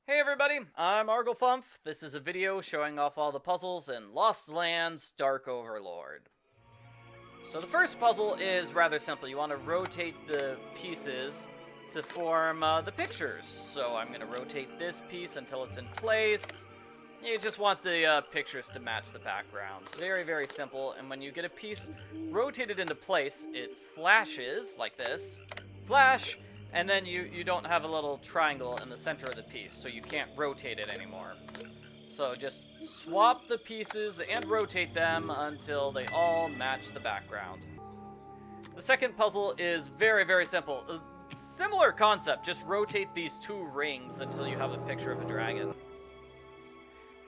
Hey everybody, I'm Arglefumf. This is a video showing off all the puzzles in Lost Lands Dark Overlord. So the first puzzle is rather simple. You want to rotate the pieces to form the pictures. So I'm going to rotate this piece until it's in place. You just want the pictures to match the backgrounds. Very, very simple. And when you get a piece rotated into place, it flashes like this. Flash! And then you don't have a little triangle in the center of the piece, so you can't rotate it anymore. So just swap the pieces and rotate them until they all match the background. The second puzzle is very, very simple. A similar concept, just rotate these two rings until you have a picture of a dragon.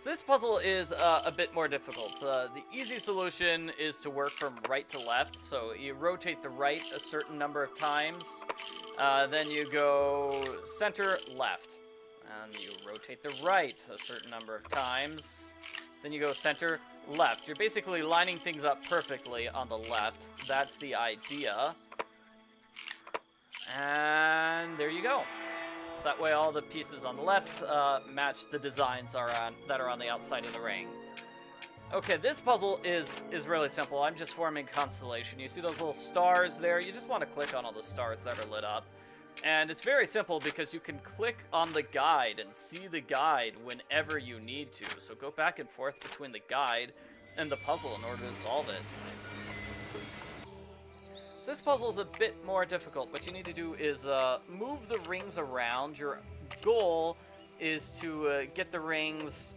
So this puzzle is a bit more difficult. The easy solution is to work from right to left. So you rotate the right a certain number of times. Then you go center left. And you rotate the right a certain number of times. Then you go center left. You're basically lining things up perfectly on the left. That's the idea. And there you go. So that way all the pieces on the left match the designs that are on the outside of the ring. Okay, this puzzle is really simple. I'm just forming a constellation. You see those little stars there? You just want to click on all the stars that are lit up. And it's very simple because you can click on the guide and see the guide whenever you need to. So go back and forth between the guide and the puzzle in order to solve it. So this puzzle is a bit more difficult. What you need to do is move the rings around. Your goal is to get the rings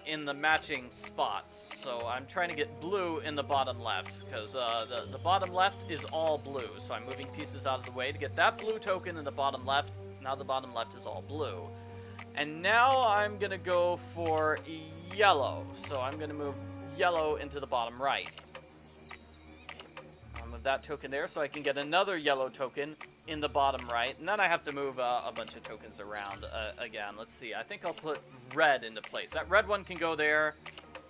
in the matching spots. So I'm trying to get blue in the bottom left because the bottom left is all blue. So I'm moving pieces out of the way to get that blue token in the bottom left. Now the bottom left is all blue. And now I'm going to go for yellow. So I'm going to move yellow into the bottom right. I'll move that token there so I can get another yellow token in the bottom right. And then I have to move a bunch of tokens around again. Let's see. I think I'll put red into place. That red one can go there.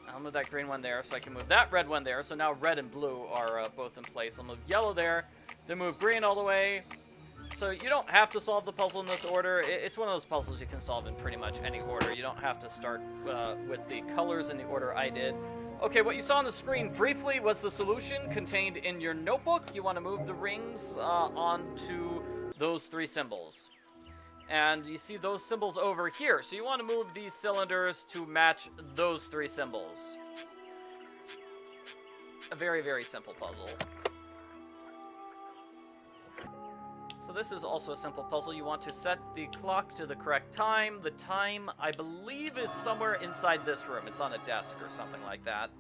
I'll move that green one there so I can move that red one there. So now red and blue are both in place. I'll move yellow there. Then move green all the way. So you don't have to solve the puzzle in this order. It's one of those puzzles you can solve in pretty much any order. You don't have to start with the colors in the order I did. Okay, what you saw on the screen briefly was the solution contained in your notebook. You want to move the rings onto those three symbols. And you see those symbols over here. So you want to move these cylinders to match those three symbols. A very, very simple puzzle. So this is also a simple puzzle. You want to set the clock to the correct time. The time, I believe, is somewhere inside this room. It's on a desk or something like that.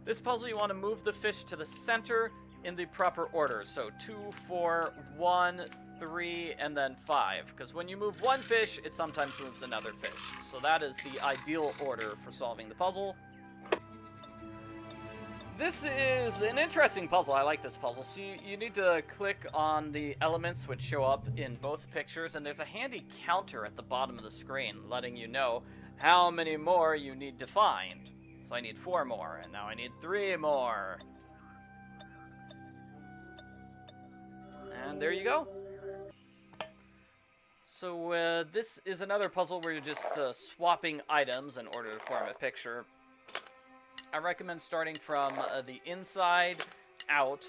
This puzzle, you want to move the fish to the center in the proper order. So 2, 4, 1, 3, and then 5. Because when you move one fish, it sometimes moves another fish. So that is the ideal order for solving the puzzle. This is an interesting puzzle. I like this puzzle. So you need to click on the elements which show up in both pictures, and there's a handy counter at the bottom of the screen letting you know how many more you need to find. So I need 4 more, and now I need 3 more. And there you go. So this is another puzzle where you're just swapping items in order to form a picture. I recommend starting from the inside out.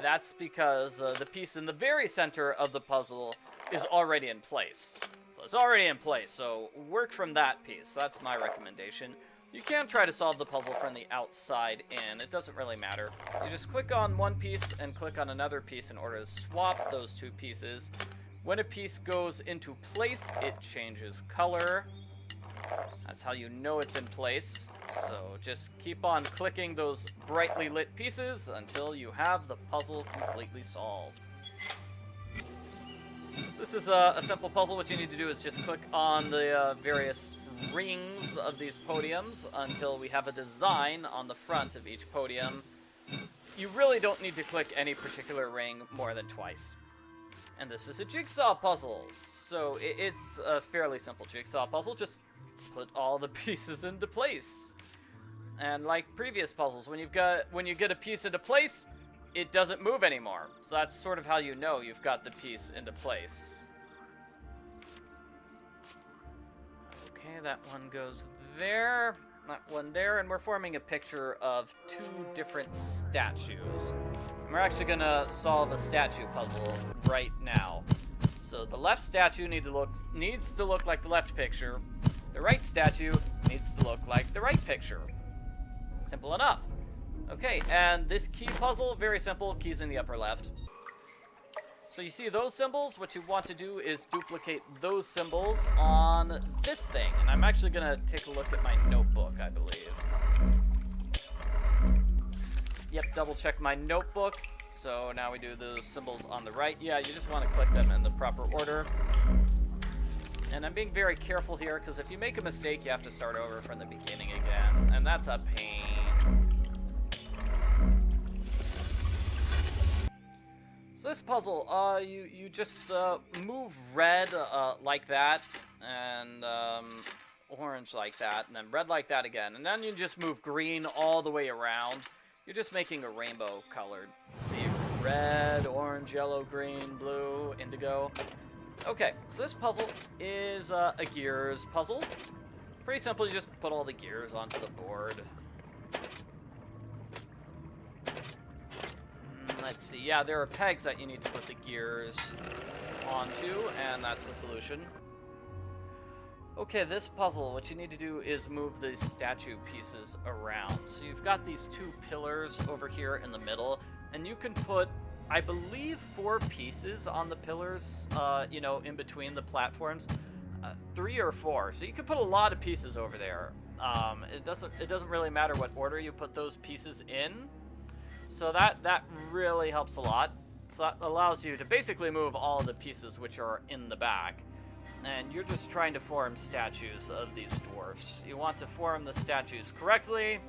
That's because the piece in the very center of the puzzle is already in place. So it's already in place, so work from that piece. That's my recommendation. You can try to solve the puzzle from the outside in. It doesn't really matter. You just click on one piece and click on another piece in order to swap those two pieces. When a piece goes into place, it changes color. That's how you know it's in place. So just keep on clicking those brightly lit pieces until you have the puzzle completely solved. This is a simple puzzle. What you need to do is just click on the various rings of these podiums until we have a design on the front of each podium. You really don't need to click any particular ring more than twice. And this is a jigsaw puzzle. So it's a fairly simple jigsaw puzzle. Just put all the pieces into place. And like previous puzzles, when you get a piece into place, it doesn't move anymore. So that's sort of how you know you've got the piece into place. that one goes there, that one there, and we're forming a picture of two different statues. And we're actually gonna solve a statue puzzle right now. So the left statue needs to look like the left picture. The right statue needs to look like the right picture. Simple enough. Okay, and this key puzzle, very simple, keys in the upper left. So you see those symbols, what you want to do is duplicate those symbols on this thing. And I'm actually gonna take a look at my notebook, I believe. Yep, double check my notebook. So now we do those symbols on the right. Yeah, you just want to click them in the proper order. And I'm being very careful here, because if you make a mistake, you have to start over from the beginning again. And that's a pain. So this puzzle, you just move red like that, and orange like that, and then red like that again. And then you just move green all the way around. You're just making a rainbow colored. See, red, orange, yellow, green, blue, indigo. Okay, so this puzzle is a gears puzzle. Pretty simple, you just put all the gears onto the board. Let's see, yeah, there are pegs that you need to put the gears onto, and that's the solution. Okay, this puzzle, what you need to do is move the statue pieces around. So you've got these two pillars over here in the middle, and you can put, I believe, 4 pieces on the pillars, you know, in between the platforms. 3 or 4, so you can put a lot of pieces over there. It doesn't really matter what order you put those pieces in. So that really helps a lot. So that allows you to basically move all the pieces which are in the back. And you're just trying to form statues of these dwarfs. You want to form the statues correctly.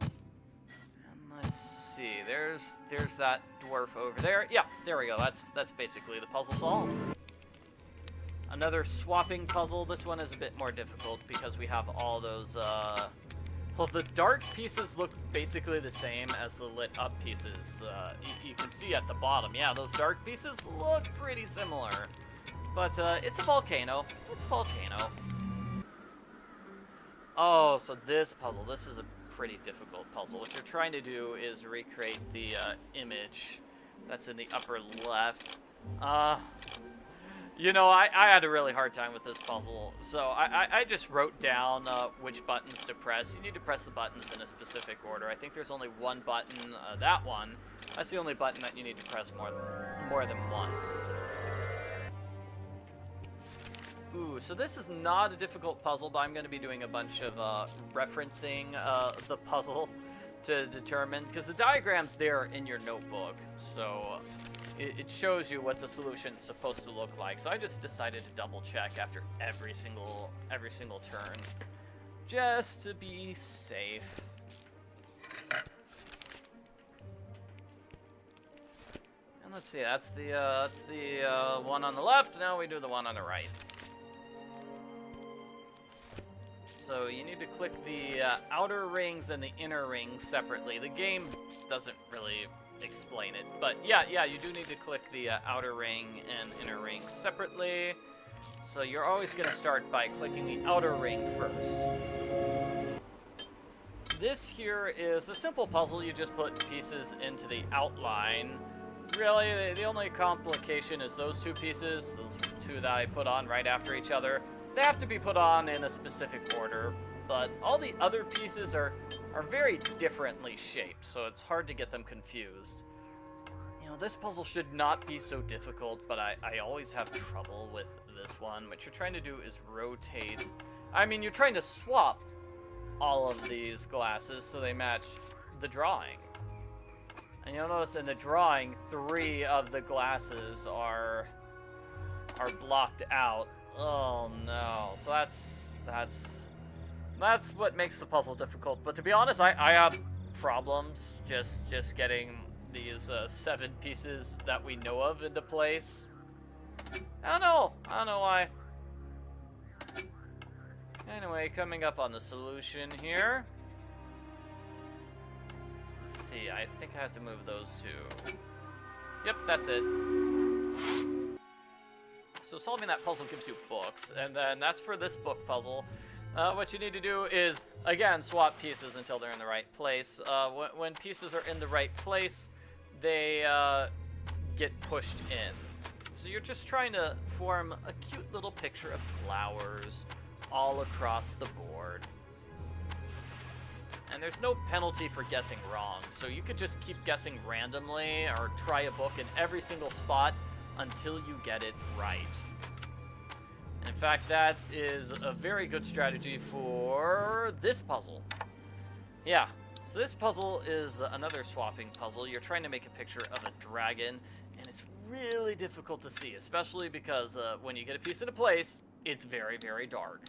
And let's see, there's that dwarf over there. Yeah, there we go. That's basically the puzzle solved. Another swapping puzzle. This one is a bit more difficult because we have all those well, the dark pieces look basically the same as the lit up pieces. You can see at the bottom, yeah, those dark pieces look pretty similar. But it's a volcano. It's a volcano. Oh, so this puzzle, this is a pretty difficult puzzle. What you're trying to do is recreate the image that's in the upper left. You know, I had a really hard time with this puzzle, so I just wrote down which buttons to press. You need to press the buttons in a specific order. I think there's only one button, that one. That's the only button that you need to press more than once. Ooh, so this is not a difficult puzzle, but I'm going to be doing a bunch of referencing the puzzle to determine, because the diagram's there in your notebook, so it shows you what the solution's supposed to look like. So I just decided to double check after every single turn, just to be safe. And let's see, that's the one on the left. Now we do the one on the right. So you need to click the outer rings and the inner rings separately. The game doesn't really explain it, but yeah, you do need to click the outer ring and inner ring separately. So you're always going to start by clicking the outer ring first. This here is a simple puzzle. You just put pieces into the outline. Really, the only complication is those two pieces, those two that I put on right after each other. They have to be put on in a specific order, but all the other pieces are very differently shaped, so it's hard to get them confused. You know, this puzzle should not be so difficult, but I always have trouble with this one. What you're trying to do is rotate. I mean, you're trying to swap all of these glasses so they match the drawing. And you'll notice in the drawing, 3 of the glasses are blocked out. Oh no, so that's what makes the puzzle difficult. But to be honest, I have problems just getting these 7 pieces that we know of into place. I don't know why. Anyway, coming up on the solution here. Let's see, I think I have to move those 2. Yep, that's it. So solving that puzzle gives you books, and then that's for this book puzzle. What you need to do is, again, swap pieces until they're in the right place. When pieces are in the right place, they get pushed in. So you're just trying to form a cute little picture of flowers all across the board. And there's no penalty for guessing wrong, so you could just keep guessing randomly or try a book in every single spot until you get it right. And in fact, that is a very good strategy for this puzzle. Yeah, so this puzzle is another swapping puzzle. You're trying to make a picture of a dragon, and it's really difficult to see, especially because when you get a piece into place, it's very, very dark.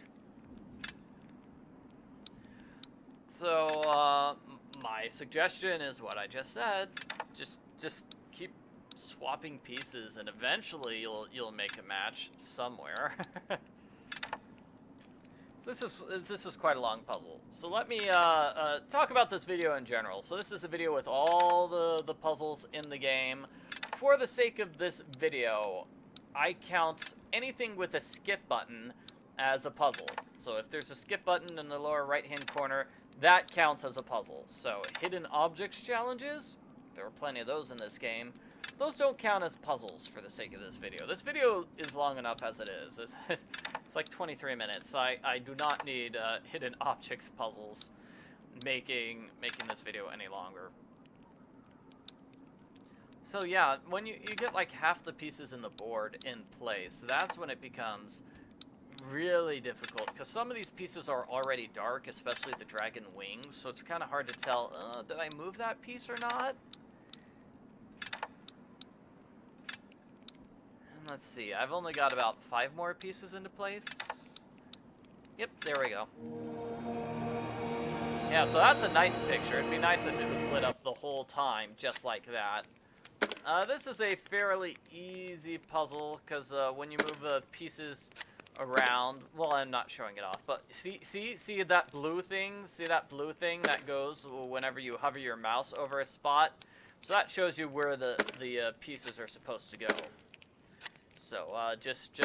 So, my suggestion is what I just said. Just keep swapping pieces, and eventually you'll make a match somewhere. This is quite a long puzzle. So let me talk about this video in general. So this is a video with all the puzzles in the game. For the sake of this video, I count anything with a skip button as a puzzle. So if there's a skip button in the lower right-hand corner, that counts as a puzzle. So hidden objects challenges, there are plenty of those in this game. Those don't count as puzzles for the sake of this video. This video is long enough as it is. It's like 23 minutes. I do not need hidden objects puzzles making this video any longer. So yeah, when you get like half the pieces in the board in place, that's when it becomes really difficult, because some of these pieces are already dark, especially the dragon wings, so it's kind of hard to tell, did I move that piece or not? And let's see, I've only got about 5 more pieces into place. Yep, there we go. Yeah, so that's a nice picture. It'd be nice if it was lit up the whole time, just like that. This is a fairly easy puzzle, because when you move the pieces around, well, I'm not showing it off, but see that blue thing? See that blue thing that goes whenever you hover your mouse over a spot? So that shows you where the pieces are supposed to go. So just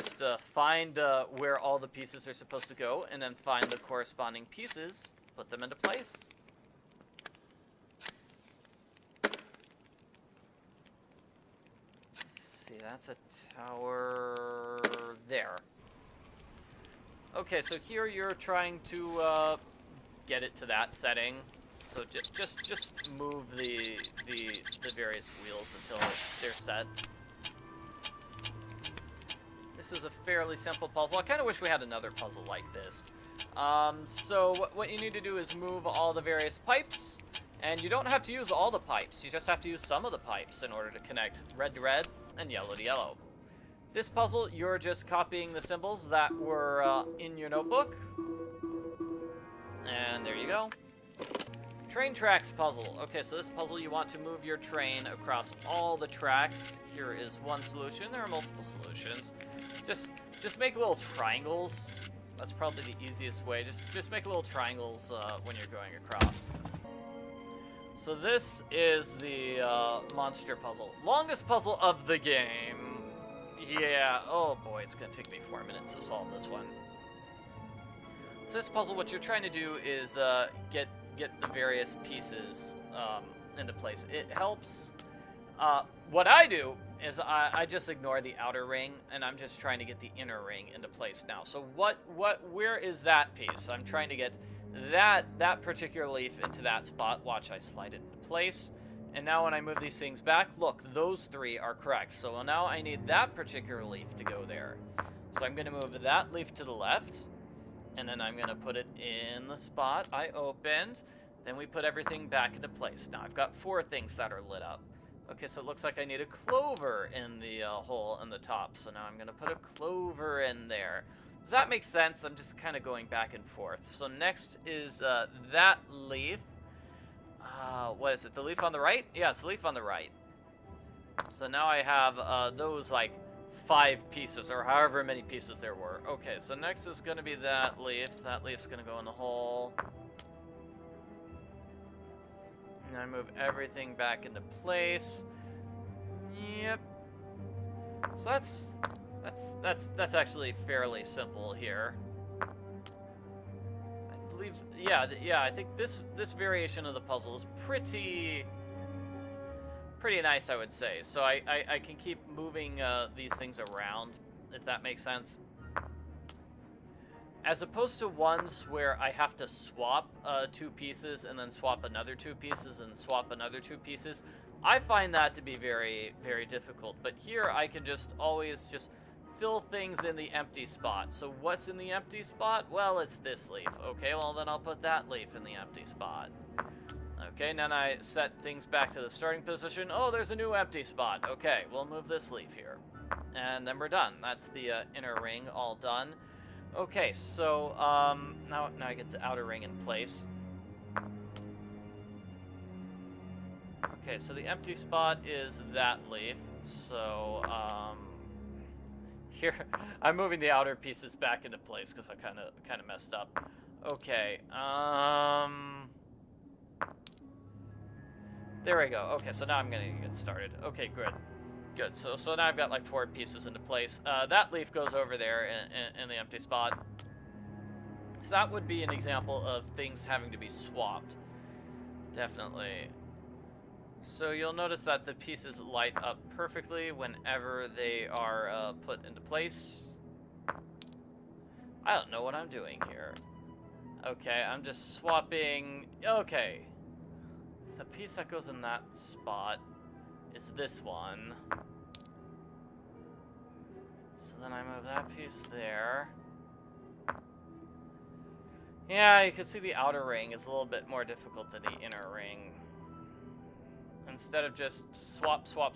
find where all the pieces are supposed to go, and then find the corresponding pieces, put them into place. Let's see, that's a tower there. Okay, so here you're trying to get it to that setting. So just move the various wheels until they're set. This is a fairly simple puzzle. I kind of wish we had another puzzle like this. So what you need to do is move all the various pipes, and you don't have to use all the pipes. You just have to use some of the pipes in order to connect red to red and yellow to yellow. This puzzle, you're just copying the symbols that were in your notebook. And there you go. Train tracks puzzle. Okay, so this puzzle, you want to move your train across all the tracks. Here is one solution. There are multiple solutions. Just make little triangles. That's probably the easiest way. Just make little triangles when you're going across. So this is the monster puzzle. Longest puzzle of the game. Yeah, oh boy, it's gonna take me 4 minutes to solve this one. So this puzzle, what you're trying to do is get the various pieces into place. It helps. What I do is I just ignore the outer ring, and I'm just trying to get the inner ring into place now. So where is that piece? I'm trying to get that particular leaf into that spot. Watch, I slide it into place. And now when I move these things back, look, those 3 are correct. So now I need that particular leaf to go there. So I'm going to move that leaf to the left, and then I'm going to put it in the spot I opened. Then we put everything back into place. Now I've got 4 things that are lit up. Okay, so it looks like I need a clover in the hole in the top. So now I'm going to put a clover in there. Does that make sense? I'm just kind of going back and forth. So next is that leaf. What is it? The leaf on the right? Yeah, it's the leaf on the right. So now I have those like 5 pieces, or however many pieces there were. Okay, so next is going to be that leaf. That leaf's going to go in the hole. And I move everything back into place. Yep. So that's actually fairly simple here. I believe, yeah, I think this variation of the puzzle is pretty nice, I would say. So I can keep moving these things around, if that makes sense. As opposed to ones where I have to swap 2 pieces and then swap another 2 pieces and swap another 2 pieces, I find that to be very, very difficult. But here I can just always just fill things in the empty spot. So what's in the empty spot? Well, it's this leaf. Okay, well then I'll put that leaf in the empty spot. Okay, then I set things back to the starting position. Oh, there's a new empty spot. Okay, we'll move this leaf here. And then we're done. That's the inner ring all done. Okay, so now I get the outer ring in place. Okay, so the empty spot is that leaf. So here I'm moving the outer pieces back into place because I kind of messed up. Okay, there we go. Okay, so now I'm gonna get started. Okay, good. Good, so now I've got like 4 pieces into place. That leaf goes over there in the empty spot. So that would be an example of things having to be swapped. Definitely. So you'll notice that the pieces light up perfectly whenever they are put into place. I don't know what I'm doing here. Okay, I'm just swapping. Okay. The piece that goes in that spot is this one. So then I move that piece there. Yeah, you can see the outer ring is a little bit more difficult than the inner ring. Instead of just swap, it's kind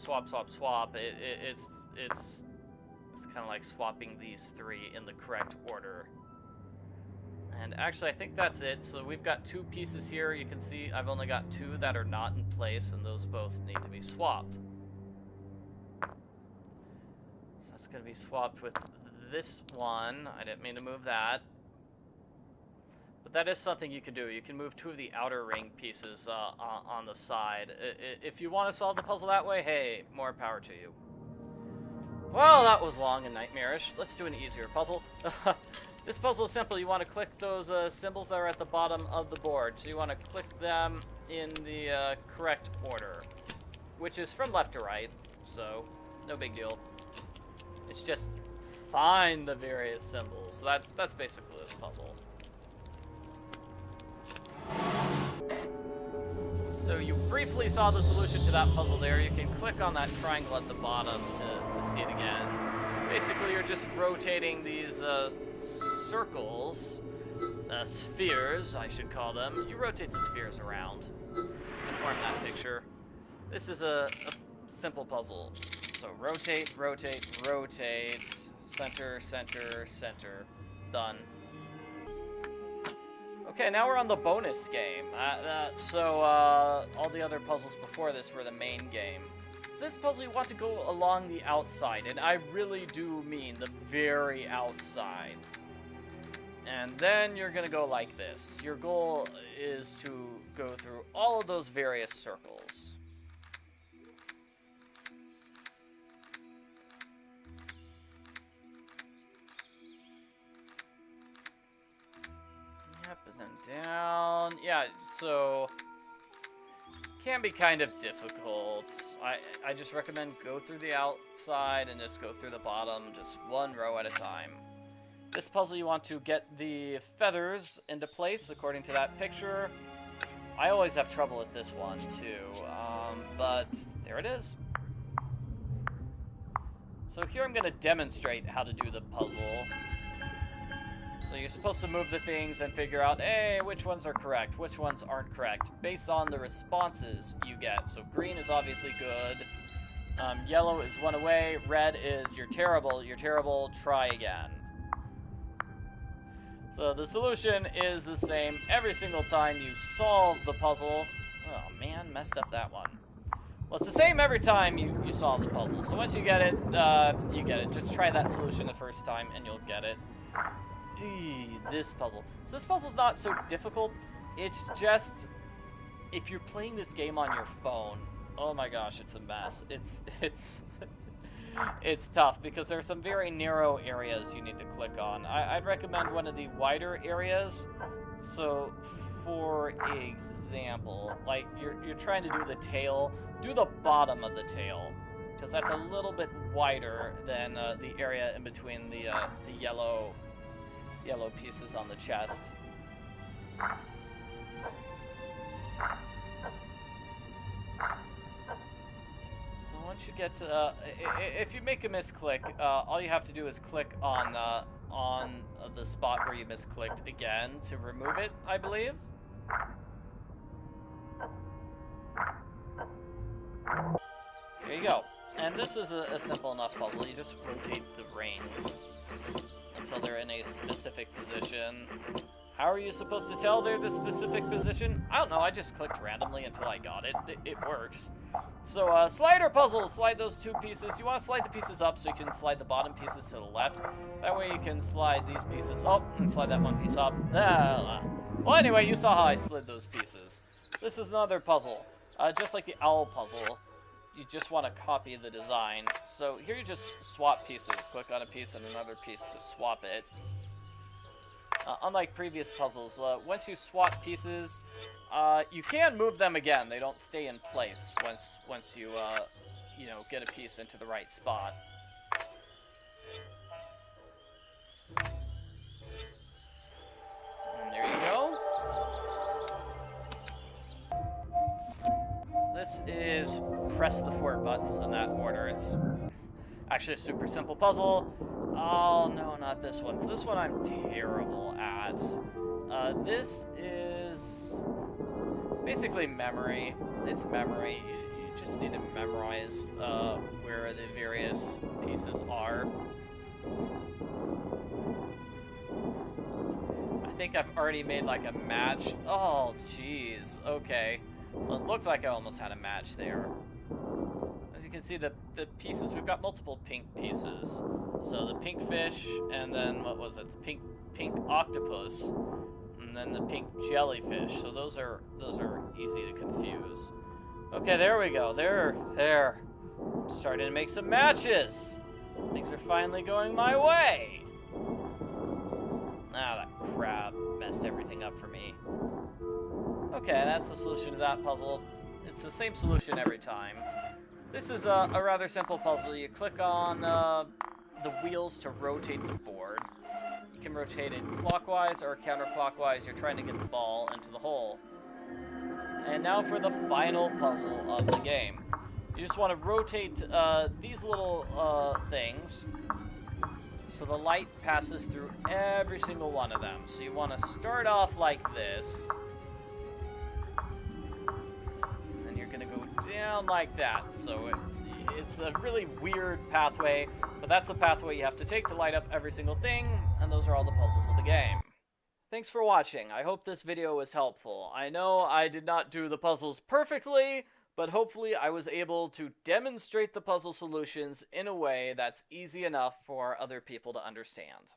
of like swapping these 3 in the correct order. And actually, I think that's it. So we've got 2 pieces here. You can see I've only got 2 that are not in place, and those both need to be swapped. So that's going to be swapped with this one. I didn't mean to move that. But that is something you can do. You can move 2 of the outer ring pieces on the side. If you want to solve the puzzle that way, hey, more power to you. Well, that was long and nightmarish. Let's do an easier puzzle. This puzzle is simple. You want to click those symbols that are at the bottom of the board. So you want to click them in the correct order, which is from left to right, so no big deal. It's just find the various symbols. So that's basically this puzzle. So you briefly saw the solution to that puzzle there. You can click on that triangle at the bottom to see it again. Basically, you're just rotating these circles, spheres, I should call them. You rotate the spheres around to form that picture. This is a simple puzzle. So rotate, rotate, rotate, center, center, center. Done. Okay, now we're on the bonus game. All the other puzzles before this were the main game. So this puzzle, you want to go along the outside, and I really do mean the very outside. And then you're gonna go like this. Your goal is to go through all of those various circles. Yep, and then down. Yeah, so can be kind of difficult. I just recommend go through the outside and just go through the bottom, just 1 row at a time. This puzzle, you want to get the feathers into place according to that picture. I always have trouble with this one too, but there it is. So here I'm going to demonstrate how to do the puzzle. So you're supposed to move the things and figure out, hey, which ones are correct, which ones aren't correct, based on the responses you get. So green is obviously good, yellow is 1 away, red is you're terrible, try again. So the solution is the same every single time you solve the puzzle. Oh man, messed up that one. Well, it's the same every time you solve the puzzle. So once you get it, you get it. Just try that solution the first time and you'll get it. This puzzle. So this puzzle's not so difficult. It's just, if you're playing this game on your phone, oh my gosh, it's a mess. It's it's tough because there are some very narrow areas you need to click on. I'd recommend one of the wider areas. So, for example, like you're trying to do the tail, do the bottom of the tail, because that's a little bit wider than the area in between the yellow pieces on the chest. Once you get to, if you make a misclick, all you have to do is click on the spot where you misclicked again to remove it, I believe. There you go. And this is a simple enough puzzle. You just rotate the rings until they're in a specific position. How are you supposed to tell they're the specific position? I don't know, I just clicked randomly until I got it. It works. So, slider puzzle, slide those two pieces. You want to slide the pieces up so you can slide the bottom pieces to the left. That way you can slide these pieces up and slide that one piece up. Well, anyway, you saw how I slid those pieces. This is another puzzle. Just like the owl puzzle, you just want to copy the design. So here you just swap pieces. Click on a piece and another piece to swap it. Unlike previous puzzles, once you swap pieces, you can move them again. They don't stay in place once you, you know, get a piece into the right spot. And there you go. So this is press the 4 buttons in that order. It's actually a super simple puzzle. Oh, no, not this one. So this one I'm terrible at. This is basically memory. It's memory. You just need to memorize where the various pieces are. I think I've already made like a match. Oh, jeez. Okay. Well, it looked like I almost had a match there. As you can see, the pieces, we've got multiple pink pieces. So the pink fish, and then, what was it? The pink octopus, and then the pink jellyfish. So those are easy to confuse. Okay, there we go. There. I'm starting to make some matches. Things are finally going my way. Ah, that crab messed everything up for me. Okay, that's the solution to that puzzle. It's the same solution every time. This is a rather simple puzzle. You click on the wheels to rotate the board. You can rotate it clockwise or counterclockwise. You're trying to get the ball into the hole. And now for the final puzzle of the game. You just want to rotate these little things so the light passes through every single one of them. So you want to start off like this. Down like that. So it's a really weird pathway, but that's the pathway you have to take to light up every single thing, and those are all the puzzles of the game. Thanks for watching. I hope this video was helpful. I know I did not do the puzzles perfectly, but hopefully I was able to demonstrate the puzzle solutions in a way that's easy enough for other people to understand.